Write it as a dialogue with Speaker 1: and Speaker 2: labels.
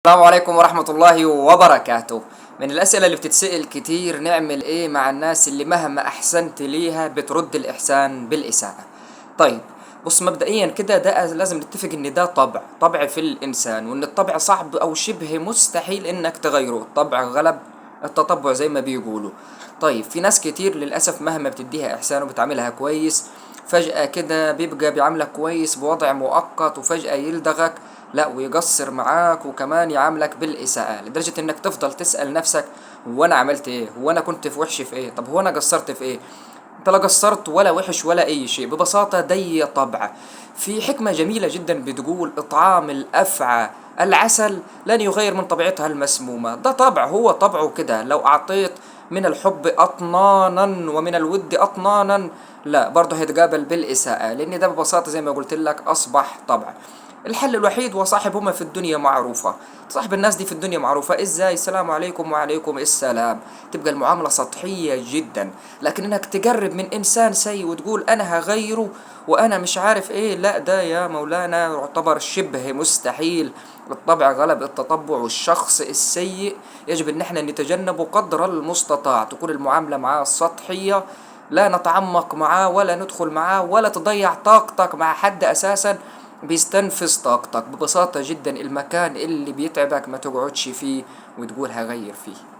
Speaker 1: السلام عليكم ورحمة الله وبركاته. من الأسئلة اللي بتتسأل كتير، نعمل إيه مع الناس اللي مهما أحسنت ليها بترد الإحسان بالإساءة؟ طيب، بص مبدئيا كده ده لازم نتفق إن ده طبع في الإنسان، وإن الطبع صعب أو شبه مستحيل إنك تغيره. الطبع غلب التطبع زي ما بيقولوا. طيب، في ناس كتير للأسف مهما بتديها إحسان وبتعملها كويس، فجأة كده بيبقى بيعاملك كويس بوضع مؤقت، وفجأة يلدغك، لا ويقصر معاك وكمان يعاملك بالإساءة، لدرجة إنك تفضل تسأل نفسك: هو أنا عملت إيه؟ هو أنا كنت في وحش في إيه؟ طب هو أنا قصرت في إيه؟ أنت لا قصرت ولا وحش ولا أي شيء، ببساطة دي طبع. في حكمة جميلة جدا بتقول: إطعام الأفعى العسل لن يغير من طبيعتها المسمومة. ده طبع، هو طبعه كده. لو أعطيت من الحب أطنانا ومن الود أطنانا، لا برضه هيتقابل بالإساءة، لأن ده ببساطة زي ما قلت لك أصبح طبع. الحل الوحيد وصاحبهما في الدنيا معروفة. صاحب الناس دي في الدنيا معروفة ازاي؟ السلام عليكم وعليكم السلام. تبقى المعاملة سطحية جدا. لكن انك تقرب من انسان سيء وتقول انا هغيره وانا مش عارف ايه، لا ده يا مولانا يعتبر شبه مستحيل. الطبع غلب التطبع، والشخص السيء يجب ان احنا نتجنبه قدر المستطاع. تكون المعاملة معاه سطحية، لا نتعمق معاه ولا ندخل معاه ولا تضيع طاقتك مع حد اساسا بيستنفذ طاقتك. ببساطة جدا، المكان اللي بيتعبك ما تقعدش فيه وتقول هغير فيه.